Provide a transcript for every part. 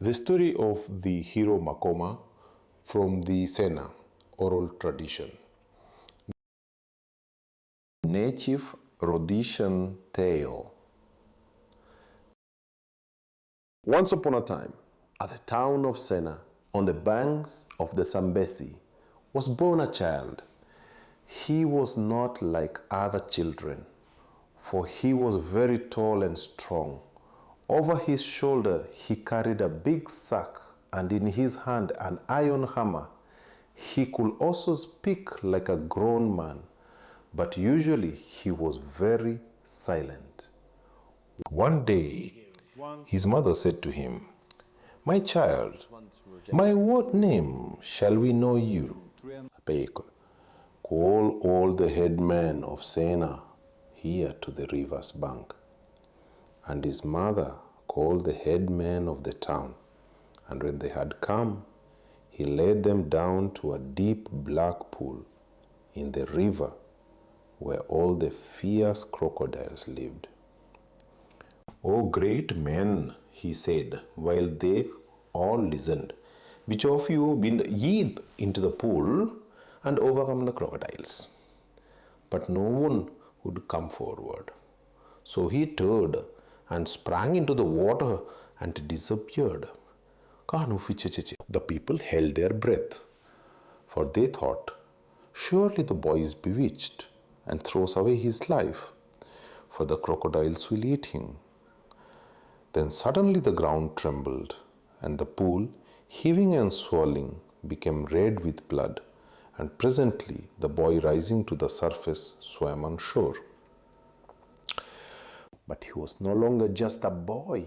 The story of the hero Makoma from the Senna oral tradition. Native Rhodesian tale. Once upon a time, at the town of Senna, on the banks of the Zambezi, was born a child. He was not like other children, for he was very tall and strong. Over his shoulder he carried a big sack, and in his hand an iron hammer. He could also speak like a grown man, but usually he was very silent. One day, his mother said to him, "My child, by what name shall we know you?" "Call all the headmen of Senna here to the river's bank." And his mother called the headmen of the town, and when they had come, he led them down to a deep black pool in the river where all the fierce crocodiles lived. "O great men," he said, while they all listened, "which of you been ye into the pool and overcome the crocodiles?" But no one would come forward. So he turned and sprang into the water and disappeared. The people held their breath, for they thought, "Surely the boy is bewitched and throws away his life, for the crocodiles will eat him." Then suddenly the ground trembled, and the pool, heaving and swirling, became red with blood, and presently the boy, rising to the surface, swam on shore. But he was no longer just a boy.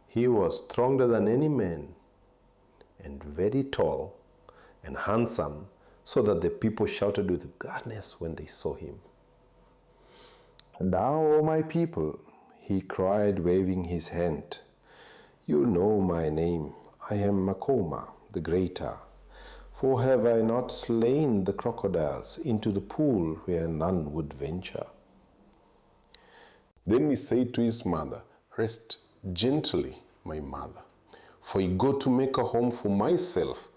He was stronger than any man, and very tall and handsome, so that the people shouted with gladness when they saw him. "And now, O my people," he cried, waving his hand, "you know my name. I am Makoma, the Greater. For have I not slain the crocodiles into the pool where none would venture?" Then he said to his mother, "Rest gently, my mother, for I go to make a home for myself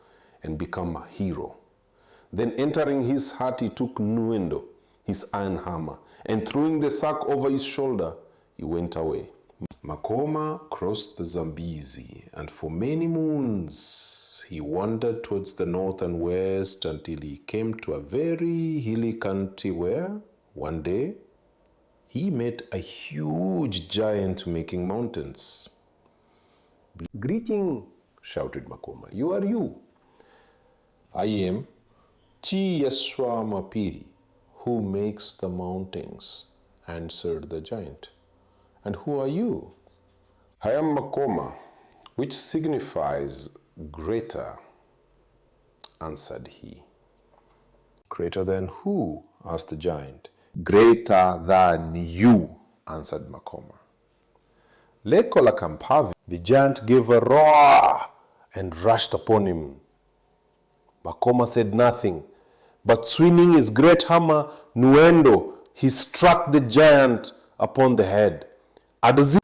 and become a hero." Then entering his hut, he took Nuendo, his iron hammer, and throwing the sack over his shoulder, he went away. Makoma crossed the Zambezi, and for many moons he wandered towards the north and west until he came to a very hilly country where, one day, he met a huge giant making mountains. "Greeting," shouted Makoma. "You are you?" "I am Chiyaswamapiri, who makes the mountains," answered the giant. "And who are you?" "I am Makoma, which signifies greater," answered he. "Greater than who?" asked the giant. "Greater than you," answered Makoma. Lekola Kampavi, the giant gave a roar and rushed upon him. Makoma said nothing, but swinging his great hammer, Nuendo, he struck the giant upon the head.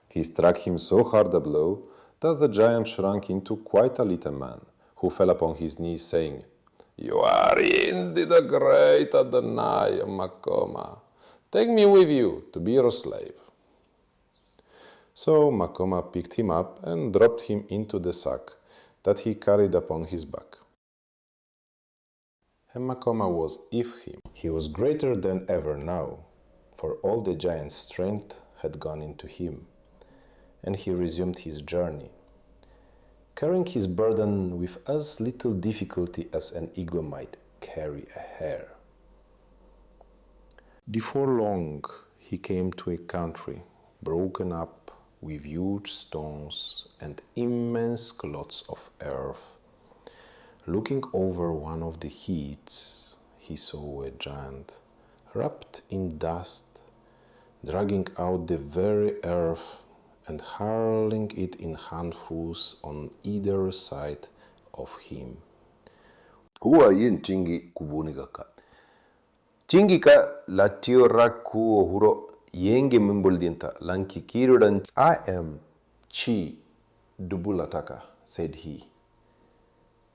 He struck him so hard a blow that the giant shrunk into quite a little man, who fell upon his knees, saying, "You are indeed the great Adonai, Makoma. Take me with you to be your slave." So Makoma picked him up and dropped him into the sack that he carried upon his back. And Makoma was with him. He was greater than ever now, for all the giant's strength had gone into him, and he resumed his journey, carrying his burden with as little difficulty as an eagle might carry a hare. Before long, he came to a country broken up with huge stones and immense clots of earth. Looking over one of the heads, he saw a giant, wrapped in dust, dragging out the very earth and hurling it in handfuls on either side of him. "Huwa yin chingi kubunigaka. Chingi ka latio raku huro yenge mimbuldinta lanki kirudan." "I am Chi, Dubulataka, said he,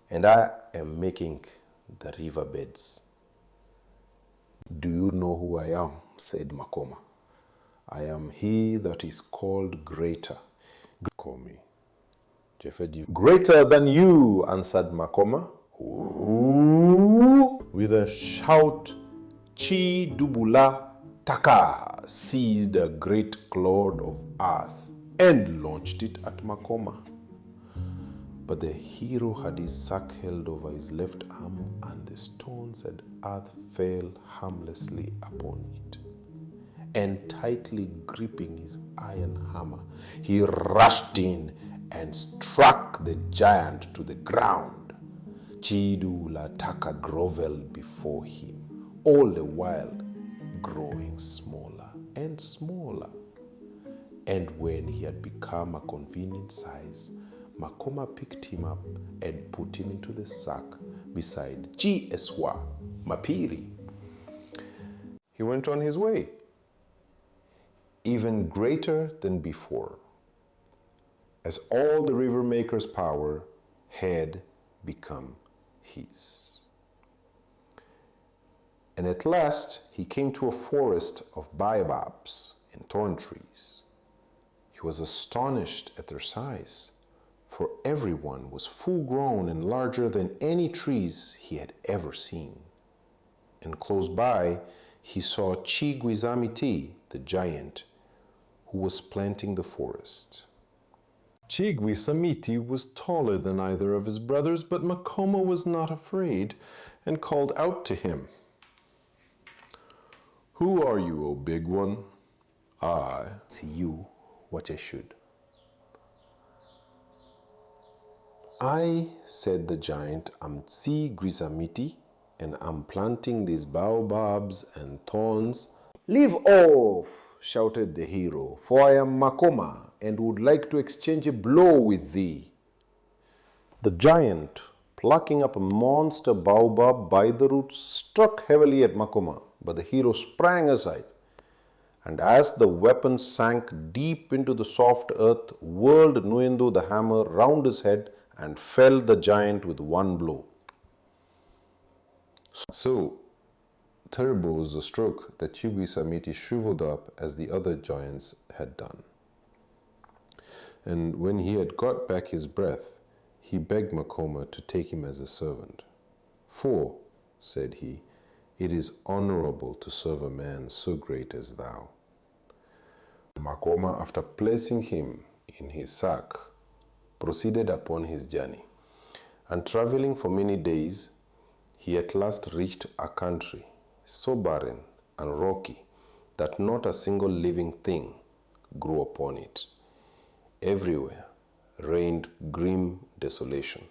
and I am making the riverbeds. Do you know who I am? Said Makoma. I am he that is called greater. Call me. Greater than you, answered Makoma. Ooh. With a shout, Chi Dubula Taka seized a great clod of earth and launched it at Makoma. But the hero had his sack held over his left arm, and the stones and earth fell harmlessly upon it. And tightly gripping his iron hammer, he rushed in and struck the giant to the ground. Chidu Lataka grovelled before him, all the while growing smaller and smaller. And when he had become a convenient size, Makoma picked him up and put him into the sack beside Chi Eswa Mapiri. He went on his way, even greater than before, as all the river maker's power had become his. And at last he came to a forest of baobabs and thorn trees. He was astonished at their size, for everyone was full grown and larger than any trees he had ever seen. And close by he saw Chiguizamiti, the giant, who was planting the forest. Chiguizamiti was taller than either of his brothers, but Makoma was not afraid and called out to him. Who are you, O big one? I see you what I should. I, said the giant, am Chiguizamiti, and am planting these baobabs and thorns. Leave off, shouted the hero, for I am Makoma and would like to exchange a blow with thee. The giant, plucking up a monster baobab by the roots, struck heavily at Makoma, but the hero sprang aside. And as the weapon sank deep into the soft earth, whirled Nuendu the hammer round his head and felled the giant with one blow. So terrible was the stroke that Chiguizamiti shriveled up as the other giants had done. And when he had got back his breath, he begged Makoma to take him as a servant. For, said he, it is honorable to serve a man so great as thou. Makoma, after placing him in his sack, proceeded upon his journey, and traveling for many days, he at last reached a country so barren and rocky that not a single living thing grew upon it. Everywhere reigned grim desolation.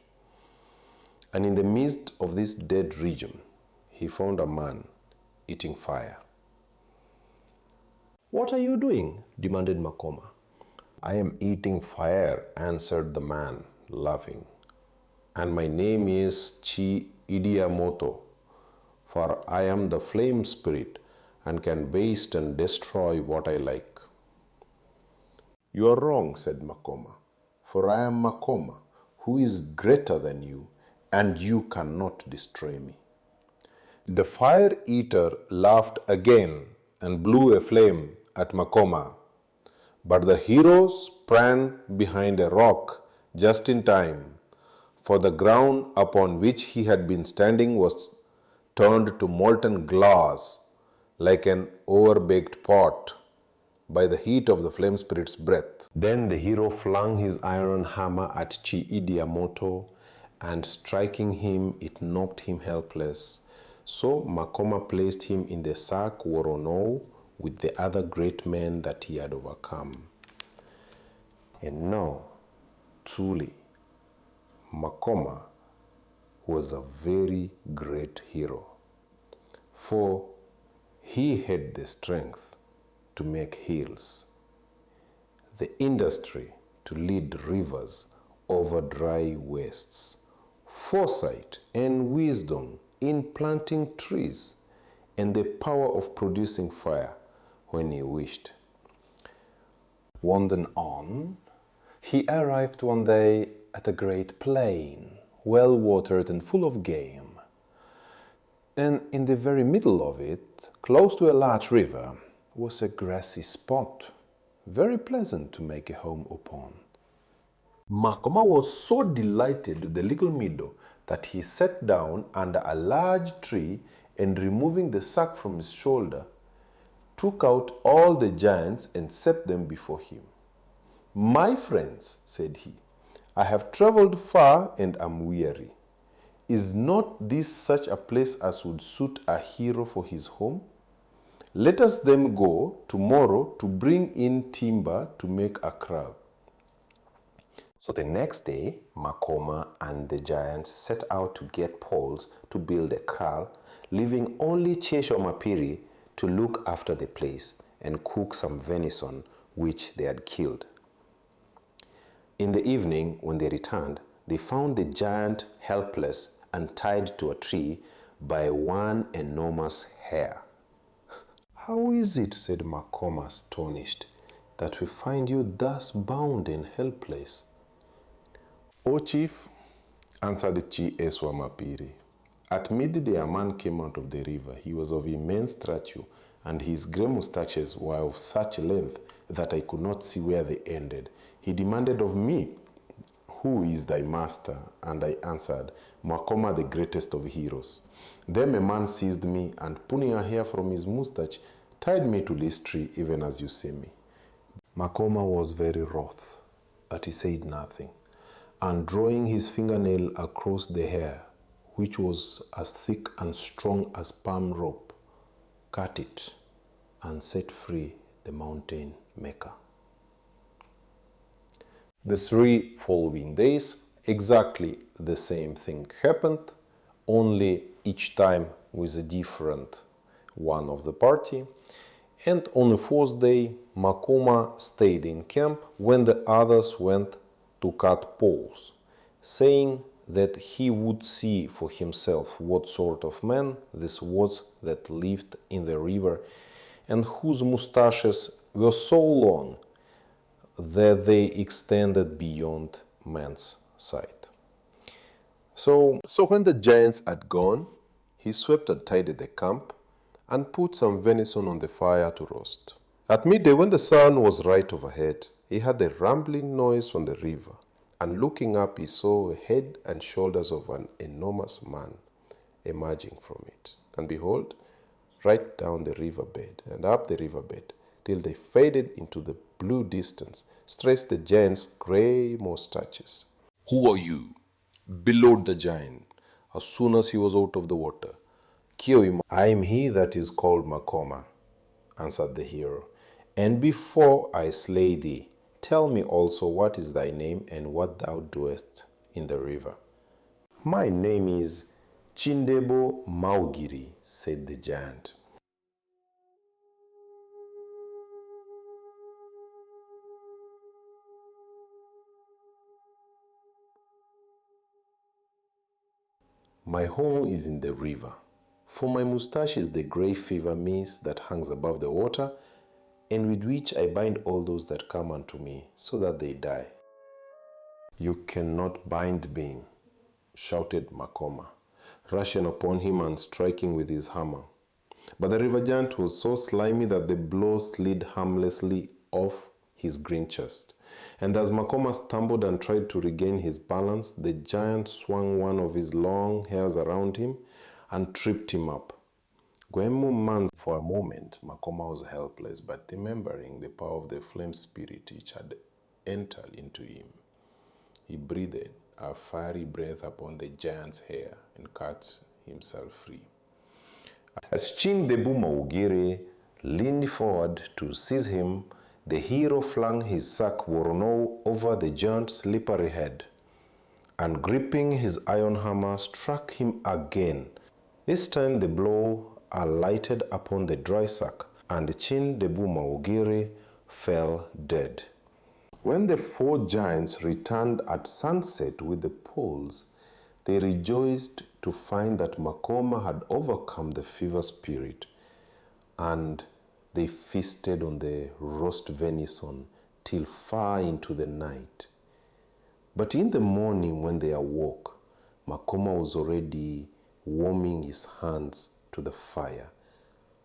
And in the midst of this dead region, he found a man eating fire. What are you doing? Demanded Makoma. I am eating fire, answered the man, laughing. And my name is Chi Idiamoto, for I am the flame spirit and can waste and destroy what I like. You are wrong, said Makoma, for I am Makoma, who is greater than you, and you cannot destroy me. The fire eater laughed again and blew a flame at Makoma, but the hero sprang behind a rock just in time, for the ground upon which he had been standing was turned to molten glass like an overbaked pot by the heat of the flame spirit's breath. Then the hero flung his iron hammer at Chi Idiamoto, and striking him, it knocked him helpless. So Makoma placed him in the sack Worono with the other great men that he had overcome. And now, truly, Makoma was a very great hero, for he had the strength to make hills, the industry to lead rivers over dry wastes, foresight and wisdom in planting trees, and the power of producing fire when he wished. Wandering on, He arrived one day at a great plain, well watered and full of game. And in the very middle of it, close to a large river, was a grassy spot, very pleasant to make a home upon. Makoma was so delighted with the little meadow that he sat down under a large tree and, removing the sack from his shoulder, took out all the giants and set them before him. "My friends," said he, "I have traveled far and am weary. Is not this such a place as would suit a hero for his home? Let us then go tomorrow to bring in timber to make a kraal." So the next day, Makoma and the giants set out to get poles to build a kraal, leaving only Cheshire to look after the place and cook some venison which they had killed. In the evening, when they returned, they found the giant helpless and tied to a tree by one enormous hair. "How is it," said Makoma, astonished, "that we find you thus bound and helpless?" "O chief," answered Chi Eswa Mapiri, "at midday a man came out of the river. He was of immense stature, and his grey moustaches were of such length that I could not see where they ended. He demanded of me, 'Who is thy master?' And I answered, 'Makoma, the greatest of heroes.' Then a man seized me and, pulling a hair from his moustache, tied me to this tree, even as you see me." Makoma was very wroth, but he said nothing, and drawing his fingernail across the hair, which was as thick and strong as palm rope, cut it and set free the mountain maker. The 3 following days, exactly the same thing happened, only each time with a different one of the party. And on the 4th day, Makoma stayed in camp when the others went to cut poles, saying that he would see for himself what sort of man this was that lived in the river and whose moustaches were so long that they extended beyond man's sight. So when the giants had gone, he swept and tidied the camp and put some venison on the fire to roast. At midday, when the sun was right overhead, he heard a rumbling noise from the river, and looking up he saw a head and shoulders of an enormous man emerging from it. And behold, right down the riverbed and up the riverbed, till they faded into the blue distance, stretched the giant's grey moustaches. "Who are you?" bellowed the giant, as soon as he was out of the water. "Kioima, I am he that is called Makoma," answered the hero. "And before I slay thee, tell me also what is thy name and what thou doest in the river." "My name is Chindebo Maugiri," said the giant. "My home is in the river. For my moustache is the grey fever mist that hangs above the water, and with which I bind all those that come unto me, so that they die." "You cannot bind me," shouted Makoma, rushing upon him and striking with his hammer. But the river giant was so slimy that the blow slid harmlessly off his green chest. And as Makoma stumbled and tried to regain his balance, the giant swung one of his long hairs around him and tripped him up. For a moment, Makoma was helpless, but remembering the power of the flame spirit which had entered into him, he breathed a fiery breath upon the giant's hair and cut himself free. As Chindebu Maugiri leaned forward to seize him, the hero flung his sack worono over the giant's slippery head, and gripping his iron hammer, struck him again. This time the blow alighted upon the dry sack, and Chindebu Maugiri fell dead. When the 4 giants returned at sunset with the poles, they rejoiced to find that Makoma had overcome the fever spirit, and they feasted on the roast venison till far into the night. But in the morning when they awoke, Makoma was already warming his hands to the fire,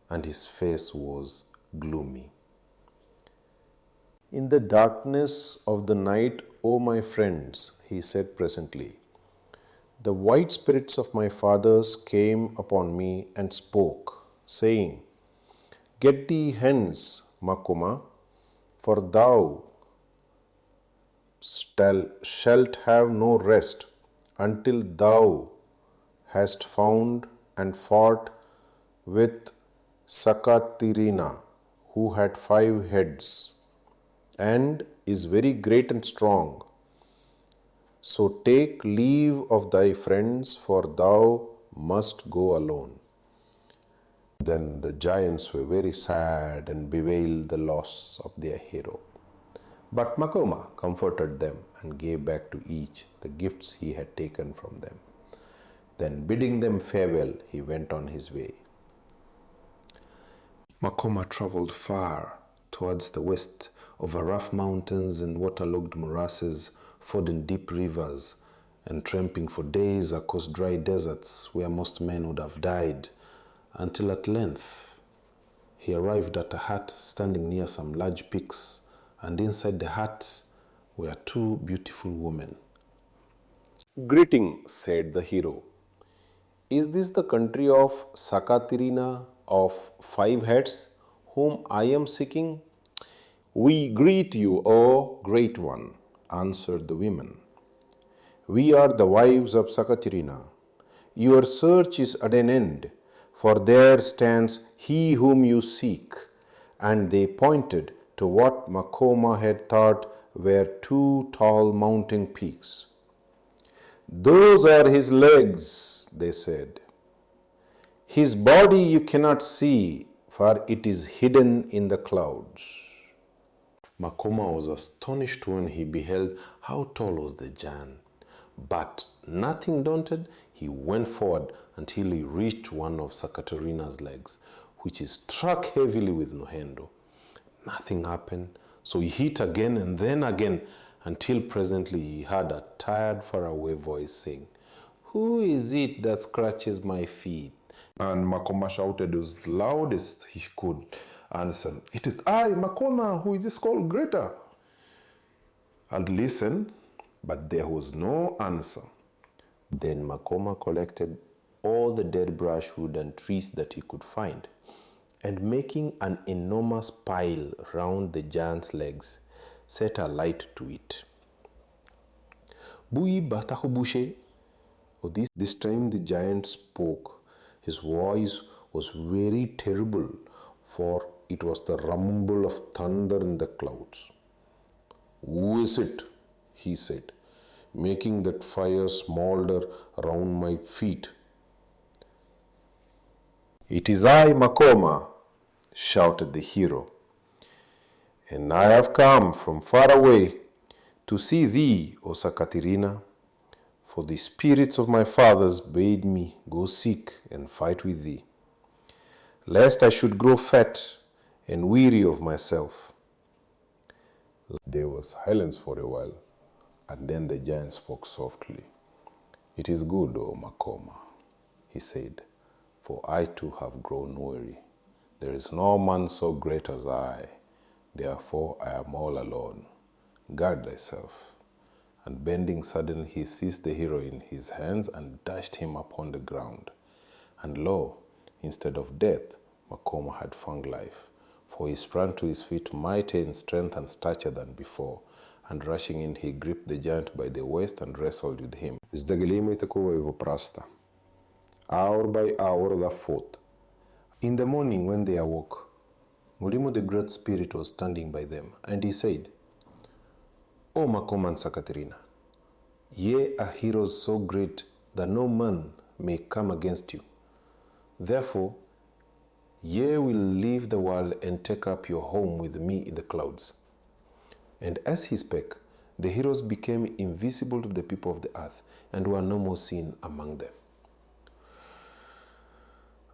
and his face was gloomy. "In the darkness of the night, O my friends," he said presently, "the white spirits of my fathers came upon me and spoke, saying, 'Get thee hence, Makoma, for thou shalt have no rest until thou hast found and fought with Sakatirina, who had 5 heads, and is very great and strong. So take leave of thy friends, for thou must go alone.'" Then the giants were very sad and bewailed the loss of their hero. But Makoma comforted them and gave back to each the gifts he had taken from them. Then, bidding them farewell, he went on his way. Makoma traveled far towards the west, over rough mountains and waterlogged morasses, fording deep rivers, and tramping for days across dry deserts where most men would have died, until at length he arrived at a hut standing near some large peaks, and inside the hut were 2 beautiful women. "Greeting," said the hero. "Is this the country of Sakatirina of 5 heads, whom I am seeking?" "We greet you, O great one," answered the women. "We are the wives of Sakatirina. Your search is at an end, for there stands he whom you seek." And they pointed to what Makoma had thought were 2 tall mountain peaks. "Those are his legs," they said. "His body you cannot see, for it is hidden in the clouds." Makoma was astonished when he beheld how tall was the giant. But nothing daunted, he went forward until he reached one of Sakatirina's legs, which he struck heavily with no handle. Nothing happened, so he hit again and then again, until presently he heard a tired, faraway voice saying, "Who is it that scratches my feet?" And Makoma shouted as loud as he could, and said, "It is I, Makoma, who is called greater." And listened, but there was no answer. Then Makoma collected all the dead brushwood and trees that he could find, and making an enormous pile round the giant's legs, set a light to it. "Bui batahubushe." This time the giant spoke. His voice was very terrible, for it was the rumble of thunder in the clouds. "Who is it?" he said, making that fire smolder around my feet. "It is I, Makoma," shouted the hero, "and I have come from far away to see thee, O Sakatirina, for the spirits of my fathers bade me go seek and fight with thee, lest I should grow fat and weary of myself." There was silence for a while, and then the giant spoke softly. "It is good, O Makoma," he said, "for I too have grown weary. There is no man so great as I, therefore I am all alone. Guard thyself." And bending suddenly, he seized the hero in his hands and dashed him upon the ground. And lo, instead of death, Makoma had found life, for he sprang to his feet mighty in strength and stature than before, and rushing in, he gripped the giant by the waist and wrestled with him. Сдалече такого его праста. Hour by hour they fought. In the morning when they awoke, Murimo the Great Spirit was standing by them, and he said, "O Makoma and Sakatirina, ye are heroes so great that no man may come against you. Therefore, ye will leave the world and take up your home with me in the clouds." And as he spake, the heroes became invisible to the people of the earth and were no more seen among them.